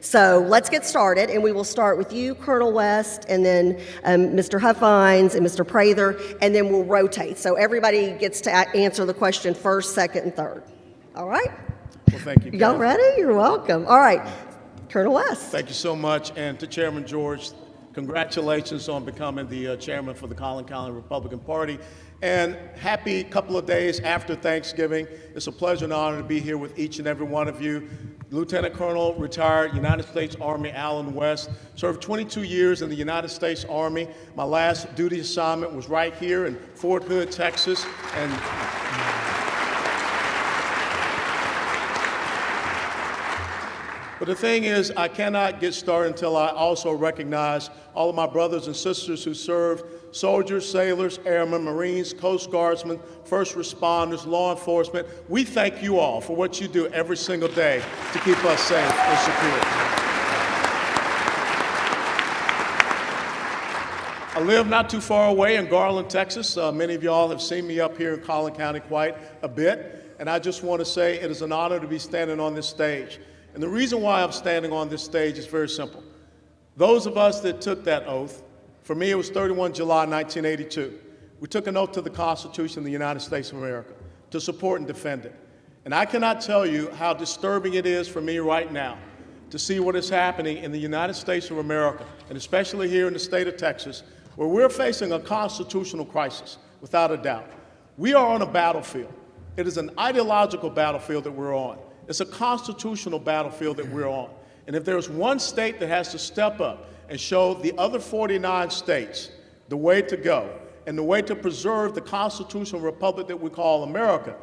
So let's get started, and we will start with you, Colonel West, and then Mr. Huffines and Mr. Prather, and then we'll rotate. So everybody gets to answer the question first, second, and third. All right? Well, thank you. Y'all ready? You're welcome. All right, Colonel West. Thank you so much. And to Chairman George, congratulations on becoming the chairman for the Collin County Republican Party. And happy couple of days after Thanksgiving. It's a pleasure and honor to be here with each and every one of you. Lieutenant Colonel, retired United States Army Allen West, served 22 years in the United States Army. My last duty assignment was right here in Fort Hood, Texas. But the thing is, I cannot get started until I also recognize all of my brothers and sisters who served: soldiers, sailors, airmen, Marines, Coast Guardsmen, first responders, law enforcement. We thank you all for what you do every single day to keep us safe and secure. I live not too far away in Garland, Texas. Many of y'all have seen me up here in Collin County quite a bit. And I just want to say it is an honor to be standing on this stage. And the reason why I'm standing on this stage is very simple. Those of us that took that oath, for me, it was 31 July 1982. We took an oath to the Constitution of the United States of America to support and defend it. And I cannot tell you how disturbing it is for me right now to see what is happening in the United States of America, and especially here in the state of Texas, where we're facing a constitutional crisis, without a doubt. We are on a battlefield. It is an ideological battlefield that we're on. It's a constitutional battlefield that we're on. And if there's one state that has to step up and show the other 49 states the way to go and the way to preserve the constitutional republic that we call America,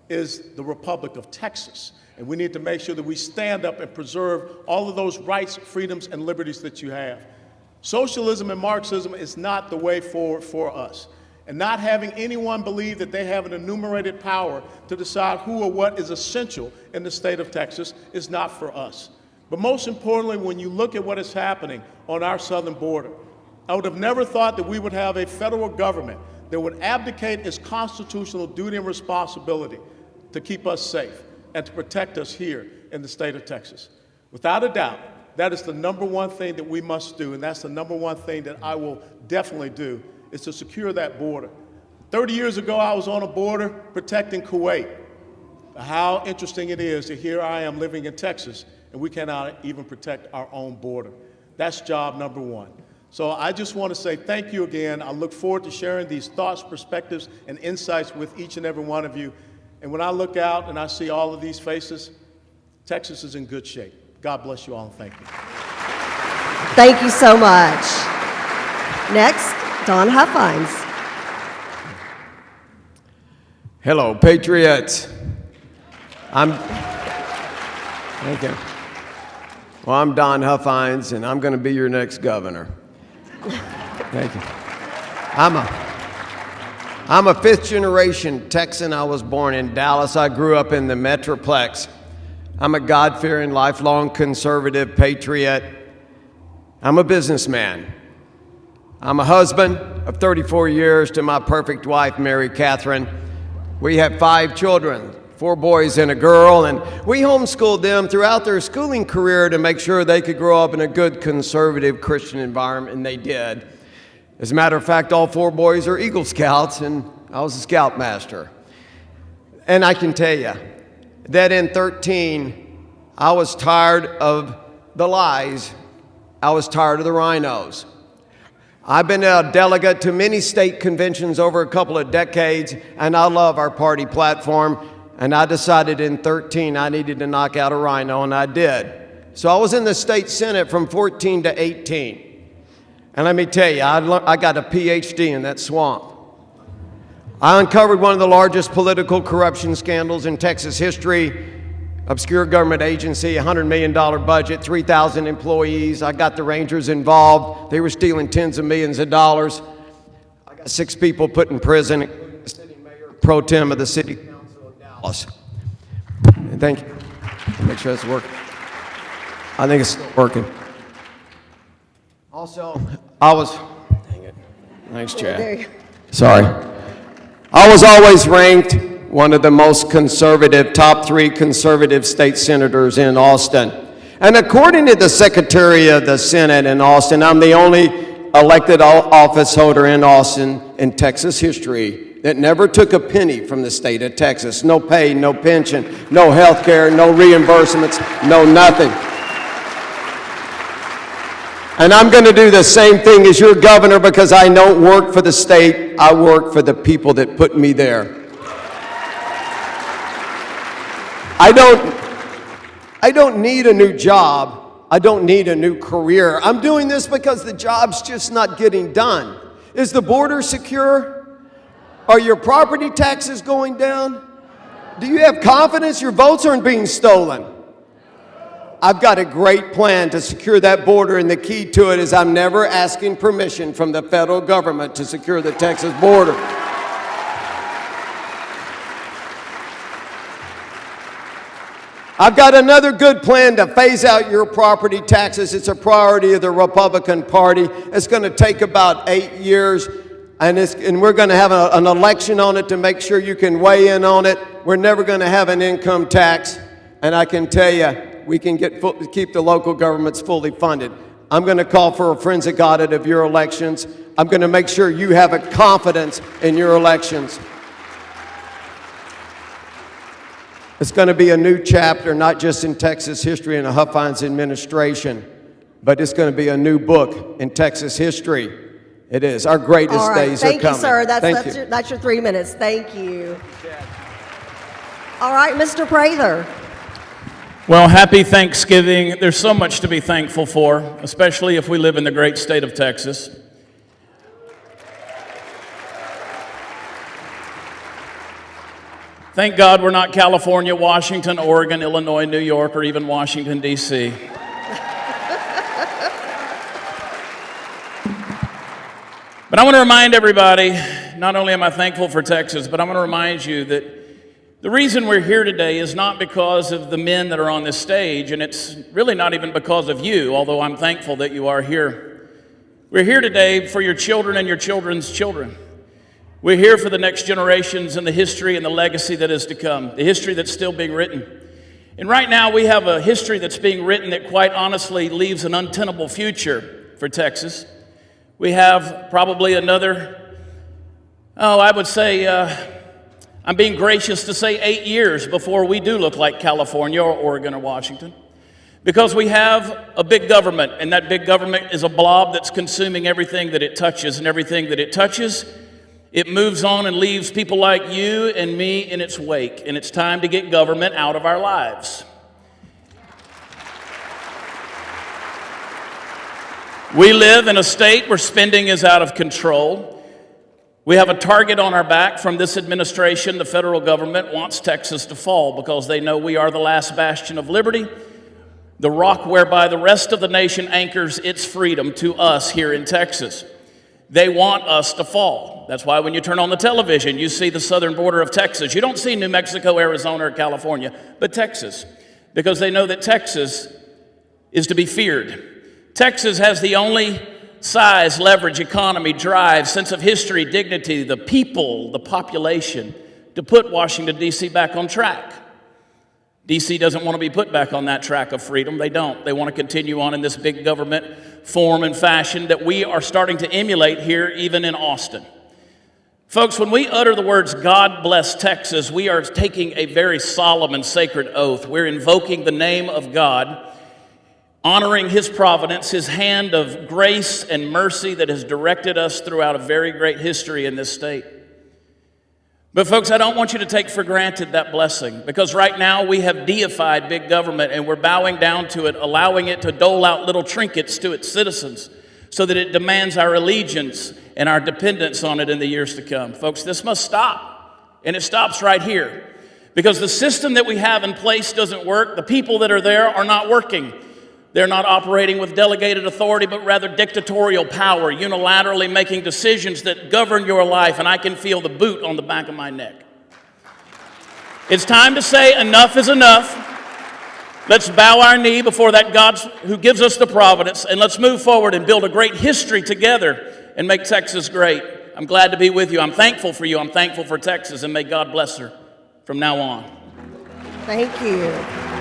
is the Republic of Texas. And we need to make sure that we stand up and preserve all of those rights, freedoms, and liberties that you have. Socialism and Marxism is not the way forward for us. And not having anyone believe that they have an enumerated power to decide who or what is essential in the state of Texas is not for us. But most importantly, when you look at what is happening on our southern border, I would have never thought that we would have a federal government that would abdicate its constitutional duty and responsibility to keep us safe and to protect us here in the state of Texas. Without a doubt, that is the number one thing that we must do, and that's the number one thing that I will definitely do, is to secure that border. 30 years ago, I was on a border protecting Kuwait. How interesting it is that here I am living in Texas, and we cannot even protect our own border. That's job number one. So I just want to say thank you again. I look forward to sharing these thoughts, perspectives, and insights with each and every one of you. And when I look out and I see all of these faces, Texas is in good shape. God bless you all, and thank you. Thank you so much. Next, Don Huffines. Hello, Patriots. Thank you. Well, I'm Don Huffines, and I'm going to be your next governor. Thank you. I'm a fifth-generation Texan. I was born in Dallas. I grew up in the Metroplex. I'm a God-fearing, lifelong conservative patriot. I'm a businessman. I'm a husband of 34 years to my perfect wife, Mary Catherine. We have 5 children, 4 boys and a girl, and we homeschooled them throughout their schooling career to make sure they could grow up in a good conservative Christian environment, and they did. As a matter of fact, all 4 boys are Eagle Scouts, and I was a scoutmaster. And I can tell you that in 13, I was tired of the lies. I was tired of the rhinos. I've been a delegate to many state conventions over a couple of decades, and I love our party platform. And I decided in 13 I needed to knock out a rhino, and I did. So I was in the state Senate from 14 to 18. And let me tell you, I got a PhD in that swamp. I uncovered one of the largest political corruption scandals in Texas history. Obscure government agency, $100 million budget, 3,000 employees. I got the Rangers involved. They were stealing tens of millions of dollars. I got 6 people put in prison, including the city mayor pro tem of the city council of Dallas. And thank you. Make sure it's working. I think it's still working. Also, dang it. Thanks, Chad. Sorry. I was always ranked one of the most conservative, top 3 conservative state senators in Austin. And according to the Secretary of the Senate in Austin, I'm the only elected office holder in Austin in Texas history that never took a penny from the state of Texas. No pay, no pension, no health care, no reimbursements, no nothing. And I'm going to do the same thing as your governor because I don't work for the state, I work for the people that put me there. I don't need a new job. I don't need a new career. I'm doing this because the job's just not getting done. Is the border secure? Are your property taxes going down? Do you have confidence your votes aren't being stolen? I've got a great plan to secure that border, and the key to it is I'm never asking permission from the federal government to secure the Texas border. I've got another good plan to phase out your property taxes. It's a priority of the Republican Party. It's going to take about 8 years, and we're going to have an election on it to make sure you can weigh in on it. We're never going to have an income tax, and I can tell you, we can keep the local governments fully funded. I'm going to call for a forensic audit of your elections. I'm going to make sure you have a confidence in your elections. It's going to be a new chapter, not just in Texas history and the Huffines administration, but it's going to be a new book in Texas history. It is. Our greatest All right. days are coming. Thank you, sir. Thank you. That's your 3 minutes. Thank you. All right, Mr. Prather. Well, happy Thanksgiving. There's so much to be thankful for, especially if we live in the great state of Texas. Thank God we're not California, Washington, Oregon, Illinois, New York, or even Washington, D.C. But I want to remind everybody, not only am I thankful for Texas, but I want to remind you that the reason we're here today is not because of the men that are on this stage, and it's really not even because of you, although I'm thankful that you are here. We're here today for your children and your children's children. We're here for the next generations and the history and the legacy that is to come, the history that's still being written. And right now we have a history that's being written that quite honestly leaves an untenable future for Texas. We have probably another, I would say, I'm being gracious to say 8 years before we do look like California or Oregon or Washington. Because we have a big government, and that big government is a blob that's consuming everything that it touches, and everything that it touches, it moves on and leaves people like you and me in its wake, and it's time to get government out of our lives. We live in a state where spending is out of control. We have a target on our back from this administration. The federal government wants Texas to fall because they know we are the last bastion of liberty, the rock whereby the rest of the nation anchors its freedom to us here in Texas. They want us to fall. That's why when you turn on the television, you see the southern border of Texas. You don't see New Mexico, Arizona, or California, but Texas, because they know that Texas is to be feared. Texas has the only size, leverage, economy, drive, sense of history, dignity, the people, the population, to put Washington, D.C. back on track. D.C. doesn't want to be put back on that track of freedom. They don't. They want to continue on in this big government form and fashion that we are starting to emulate here, even in Austin. Folks, when we utter the words, God bless Texas, we are taking a very solemn and sacred oath. We're invoking the name of God, honoring His providence, His hand of grace and mercy that has directed us throughout a very great history in this state. But folks, I don't want you to take for granted that blessing, because right now we have deified big government and we're bowing down to it, allowing it to dole out little trinkets to its citizens so that it demands our allegiance and our dependence on it in the years to come. Folks, this must stop, and it stops right here, because the system that we have in place doesn't work. The people that are there are not working. They're not operating with delegated authority, but rather dictatorial power, unilaterally making decisions that govern your life, and I can feel the boot on the back of my neck. It's time to say enough is enough. Let's bow our knee before that God who gives us the providence, and let's move forward and build a great history together and make Texas great. I'm glad to be with you. I'm thankful for you. I'm thankful for Texas, and may God bless her from now on. Thank you.